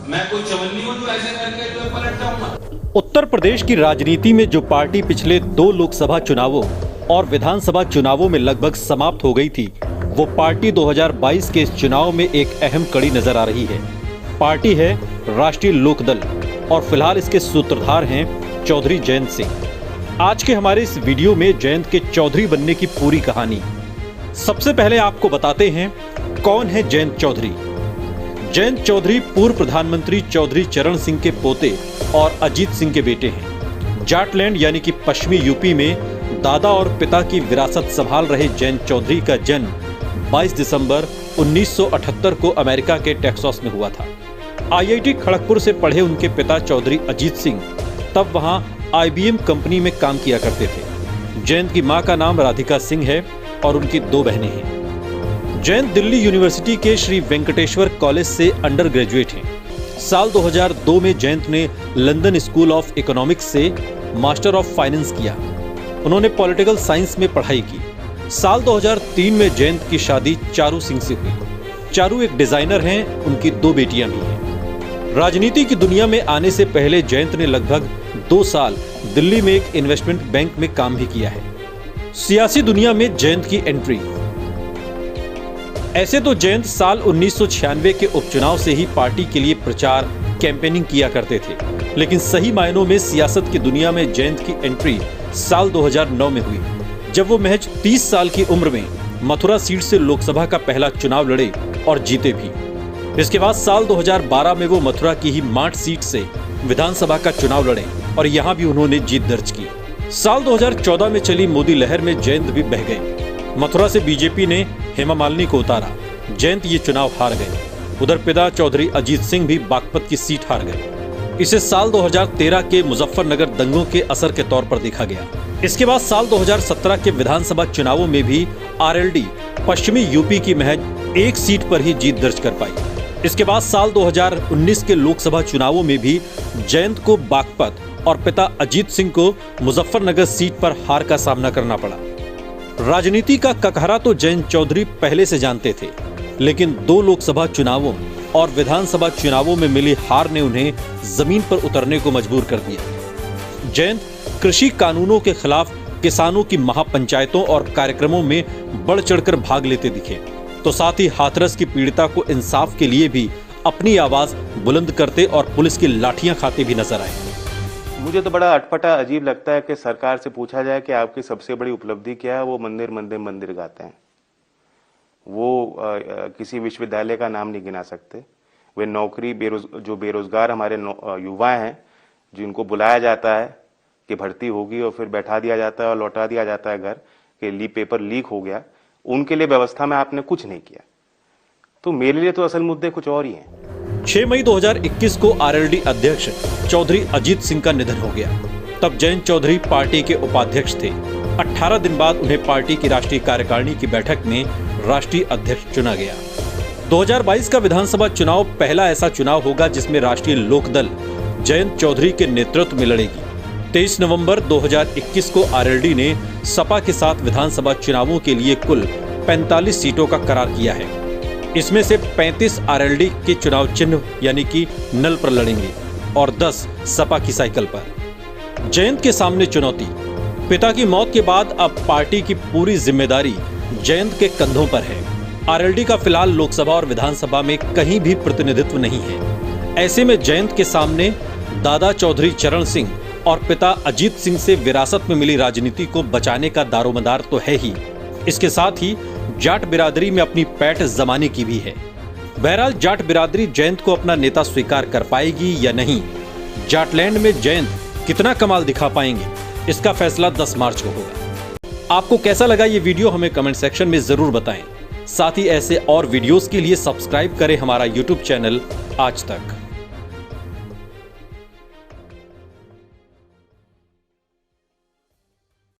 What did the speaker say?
मैं कोई चवन्नी हूं जो ऐसे करके जो पलट जाऊंगा। उत्तर प्रदेश की राजनीति में जो पार्टी पिछले 2 लोकसभा चुनावों और विधानसभा चुनावों में लगभग समाप्त हो गई थी, वो पार्टी 2022 के इस चुनाव में एक अहम कड़ी नजर आ रही है। पार्टी है राष्ट्रीय लोकदल और फिलहाल इसके सूत्रधार हैं चौधरी जयंत सिंह। आज के हमारे इस वीडियो में जयंत के चौधरी बनने की पूरी कहानी। सबसे पहले आपको बताते हैं कौन है जयंत चौधरी। जयंत चौधरी पूर्व प्रधानमंत्री चौधरी चरण सिंह के पोते और अजीत सिंह के बेटे हैं। जाटलैंड यानी कि पश्चिमी यूपी में दादा और पिता की विरासत संभाल रहे जयंत चौधरी का जन्म 22 दिसंबर 1978 को अमेरिका के टेक्सास में हुआ था। IIT खड़गपुर से पढ़े उनके पिता चौधरी अजीत सिंह तब वहां IBM कंपनी में काम किया करते थे। जयंत की मां का नाम राधिका सिंह है और उनकी 2 बहनें हैं। जयंत दिल्ली यूनिवर्सिटी के श्री वेंकटेश्वर कॉलेज से अंडर ग्रेजुएट हैं। साल 2002 में जयंत ने लंदन स्कूल ऑफ इकोनॉमिक्स से मास्टर ऑफ फाइनेंस किया। उन्होंने पॉलिटिकल साइंस में पढ़ाई की। साल 2003 में जयंत की शादी चारू सिंह से हुई। चारू एक डिजाइनर हैं, उनकी 2 बेटियां भी हैं। राजनीति की दुनिया में आने से पहले जयंत ने लगभग 2 साल दिल्ली में एक इन्वेस्टमेंट बैंक में काम भी किया है। सियासी दुनिया में जयंत की एंट्री। ऐसे तो जयंत साल 1996 के उपचुनाव से ही पार्टी के लिए प्रचार कैंपेनिंग किया करते थे, लेकिन सही मायनों में सियासत की दुनिया में जयंत की एंट्री साल 2009 में हुई, जब वो महज 30 साल की उम्र में मथुरा सीट से लोकसभा का पहला चुनाव लड़े और जीते भी। इसके बाद साल 2012 में वो मथुरा की ही माठ सीट से विधानसभा का चुनाव लड़े और यहां भी उन्होंने जीत दर्ज की। साल 2014 में चली मोदी लहर में जयंत भी बह गए। मथुरा से बीजेपी ने हेमा मालिनी को उतारा। जयंत ये चुनाव हार गए। उधर पिता चौधरी अजीत सिंह भी बागपत की सीट हार गए। इसे साल 2013 के मुजफ्फरनगर दंगों के असर के तौर पर देखा गया। इसके बाद साल 2017 के विधानसभा चुनावों में भी RLD पश्चिमी यूपी की महज 1 सीट पर ही जीत दर्ज कर पाई। इसके बाद साल 2019 के लोकसभा चुनावों में भी जयंत को बागपत और पिता अजीत सिंह को मुजफ्फरनगर सीट पर हार का सामना करना पड़ा। राजनीति का ककहरा तो जयंत चौधरी पहले से जानते थे, लेकिन 2 लोकसभा चुनावों और विधानसभा चुनावों में मिली हार ने उन्हें जमीन पर उतरने को मजबूर कर दिया। जयंत कृषि कानूनों के खिलाफ किसानों की महापंचायतों और कार्यक्रमों में बढ़ चढ़कर भाग लेते दिखे, तो साथ ही हाथरस की पीड़िता को इंसाफ के लिए भी अपनी आवाज बुलंद करते और पुलिस की लाठियां खाते भी नजर आए। मुझे तो बड़ा अटपटा अजीब लगता है कि सरकार से पूछा जाए कि आपकी सबसे बड़ी उपलब्धि क्या है, वो मंदिर मंदिर मंदिर गाते हैं। वो किसी विश्वविद्यालय का नाम नहीं गिना सकते। वे नौकरी जो बेरोजगार हमारे युवा हैं, जिनको बुलाया जाता है कि भर्ती होगी और फिर बैठा दिया जाता है और लौटा दिया जाता है घर कि पेपर लीक हो गया, उनके लिए व्यवस्था में आपने कुछ नहीं किया। तो मेरे लिए तो असल मुद्दे कुछ और ही हैं। 6 मई 2021 को RLD अध्यक्ष चौधरी अजीत सिंह का निधन हो गया। तब जयंत चौधरी पार्टी के उपाध्यक्ष थे। 18 दिन बाद उन्हें पार्टी की राष्ट्रीय कार्यकारिणी की बैठक में राष्ट्रीय अध्यक्ष चुना गया। 2022 का विधानसभा चुनाव पहला ऐसा चुनाव होगा जिसमें राष्ट्रीय लोकदल जयंत चौधरी के नेतृत्व में लड़ेगी। 23 नवंबर 2021 को RLD ने सपा के साथ विधानसभा चुनावों के लिए कुल 45 सीटों का करार किया है। इसमें से 35 RLD के चुनाव चिन्ह यानी कि नल पर लड़ेंगे और 10 सपा की साइकिल पर। जयंत के सामने चुनौती। पिता की मौत के बाद अब पार्टी की पूरी जिम्मेदारी जयंत के कंधों पर है। RLD का फिलहाल लोकसभा और विधानसभा में कहीं भी प्रतिनिधित्व नहीं है। ऐसे में जयंत के सामने दादा चौधरी चरण सिंह और पिता अजीत सिंह से विरासत में मिली राजनीति को बचाने का दारोमदार तो है ही, इसके साथ ही जाट बिरादरी में अपनी पैठ जमाने की भी है। बहरहाल जाट बिरादरी जयंत को अपना नेता स्वीकार कर पाएगी या नहीं, जाटलैंड में जयंत कितना कमाल दिखा पाएंगे, इसका फैसला 10 मार्च को होगा। आपको कैसा लगा ये वीडियो हमें कमेंट सेक्शन में जरूर बताएं। साथ ही ऐसे और वीडियोस के लिए सब्सक्राइब करें हमारा YouTube चैनल आज तक।